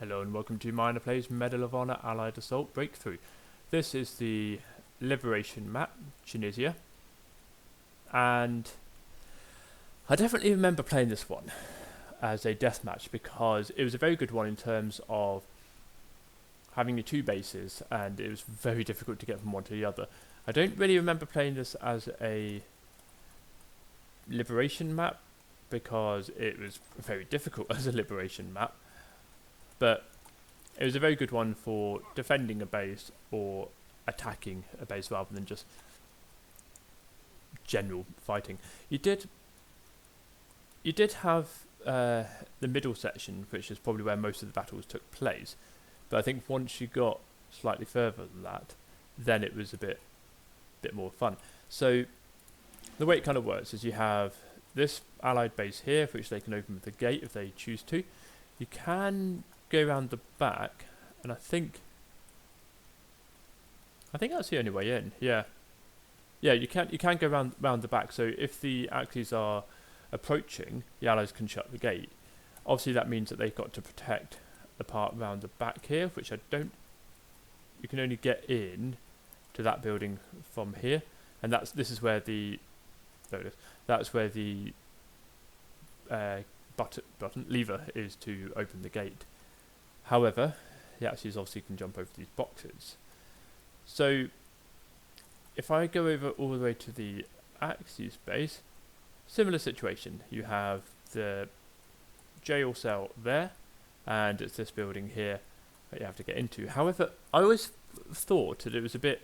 Hello and welcome to Minor Plays Medal of Honor Allied Assault Breakthrough. This is the Liberation map, Tunisia, and I definitely remember playing this one as a deathmatch because it was a very good one in terms of having the two bases, and it was very difficult to get from one to the other. I don't really remember playing this as a Liberation map because it was very difficult as a Liberation map. But it was a very good one for defending a base or attacking a base rather than just general fighting. You did have the middle section, which is probably where most of the battles took place. But I think once you got slightly further than that, then it was a bit more fun. So the way it kind of works is you have this allied base here, which they can open with a gate if they choose to. You can go around the back, and I think that's the only way in. Yeah, you can go round the back. So if the Axis are approaching, the Allies can shut the gate. Obviously, that means that they've got to protect the part round the back here, which I don't. You can only get in to that building from here, and this is where the that's where the button lever is to open the gate. However, the Axis obviously can jump over these boxes. So if I go over all the way to the Axis base, similar situation. You have the jail cell there, and it's this building here that you have to get into. However, I always thought that it was a bit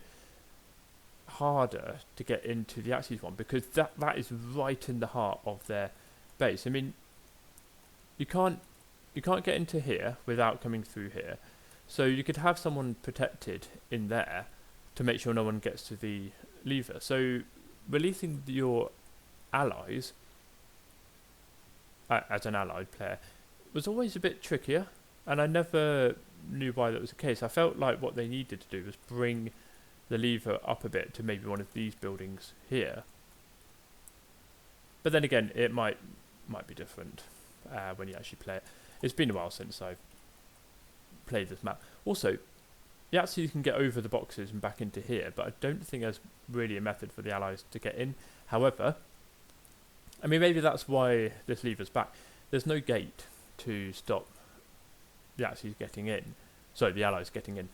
harder to get into the Axis one because that is right in the heart of their base. I mean, you can't get into here without coming through here. So you could have someone protected in there to make sure no one gets to the lever. So releasing your allies as an allied player was always a bit trickier, and I never knew why that was the case. I felt like what they needed to do was bring the lever up a bit to maybe one of these buildings here. But then again, it might be different when you actually play it. It's been a while since I've played this map. Also, you actually can get over the boxes and back into here, but I don't think there's really a method for the Allies to get in. However, I mean, maybe that's why this lever's back. There's no gate to stop the Axis getting in. Sorry, the Allies getting in.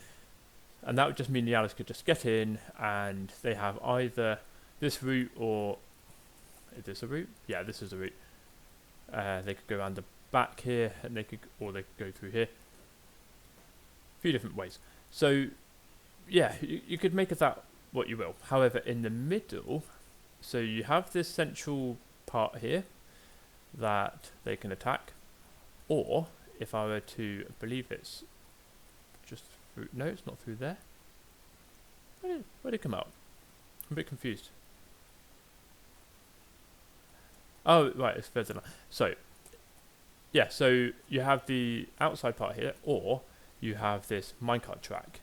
And that would just mean the Allies could just get in, and they have either this route or... Is this a route? Yeah, this is a route. They could go around the back here, and they could go through here. A few different ways. So, yeah, you could make of that what you will. However, in the middle, so you have this central part here that they can attack, or if I were to believe it's just through, no, it's not through there. Where did it come out? I'm a bit confused. Oh, right, it's further down. So, yeah, so you have the outside part here, or you have this minecart track.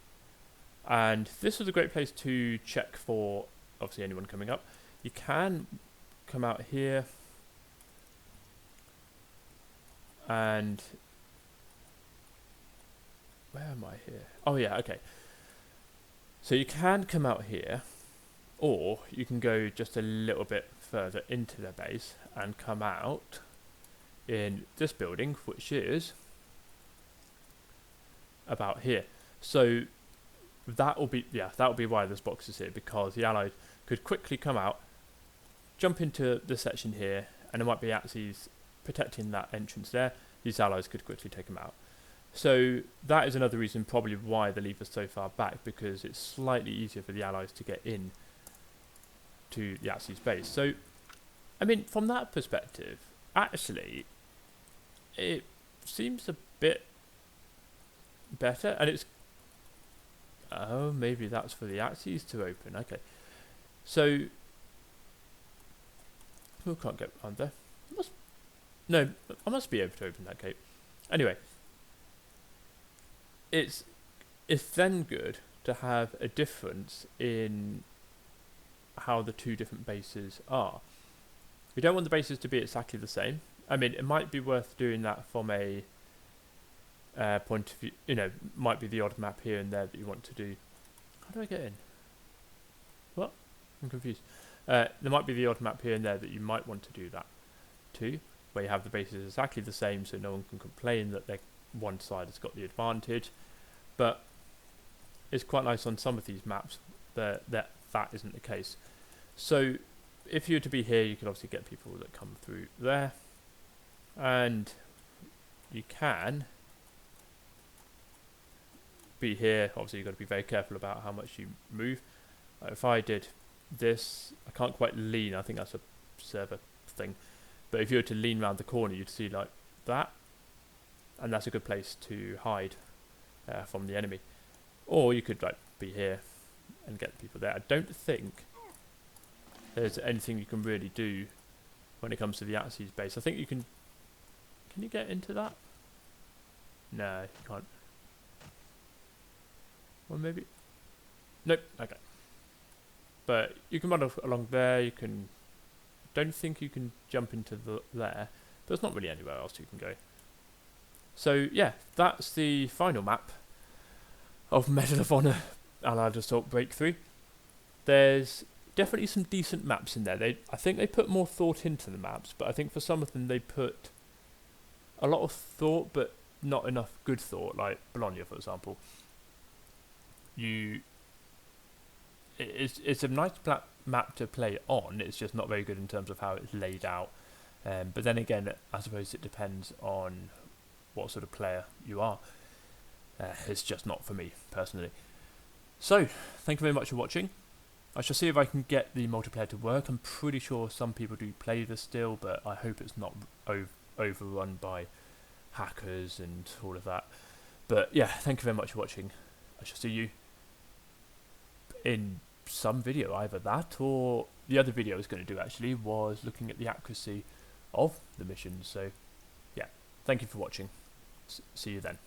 And this was a great place to check for, obviously, anyone coming up. You can come out here, and where am I here? Oh, yeah, okay. So you can come out here, or you can go just a little bit further into their base and come out in this building, which is about here. So that will be why this box is here, because the Allies could quickly come out, jump into this section here, and there might be Axis protecting that entrance there. These Allies could quickly take them out. So that is another reason probably why the lever's so far back, because it's slightly easier for the Allies to get in to the Axis base. So, I mean, from that perspective, actually, it seems a bit better, and it's... Oh, maybe that's for the Axis to open. Okay. So, who can't get under? No, I must be able to open that gate. Anyway, it's then good to have a difference in how the two different bases are. We don't want the bases to be exactly the same. I mean, it might be worth doing that from a point of view, might be the odd map here and there that you want to do. How do I get in? What? I'm confused. There might be the odd map here and there that you might want to do that too, where you have the bases exactly the same, so no one can complain that one side has got the advantage. But it's quite nice on some of these maps that isn't the case. So if you were to be here, you could obviously get people that come through there, and you can be here. Obviously, you've got to be very careful about how much you move. If I did this, I can't quite lean. I think that's a server thing. But if you were to lean around the corner, you'd see like that, and that's a good place to hide from the enemy. Or you could like be here and get people there. I don't think there's anything you can really do when it comes to the Axis base. I think you can. Can you get into that? No, you can't. Well, maybe. Nope. Okay. But you can run along there. You can. Don't think you can jump into there. There's not really anywhere else you can go. So yeah, that's the final map of Medal of Honor Allied Assault Breakthrough. There's definitely some decent maps in there. I think they put more thought into the maps, but I think for some of them they put a lot of thought, but not enough good thought. Like Bologna, for example. It's a nice map to play on. It's just not very good in terms of how it's laid out. But then again, I suppose it depends on what sort of player you are. It's just not for me personally. So thank you very much for watching. I shall see if I can get the multiplayer to work. I'm pretty sure some people do play this still, but I hope it's not overrun by hackers and all of that. But yeah, thank you very much for watching. I shall see you in some video, either that or the other video I was going to do actually was looking at the accuracy of the missions. So yeah, thank you for watching. See you then.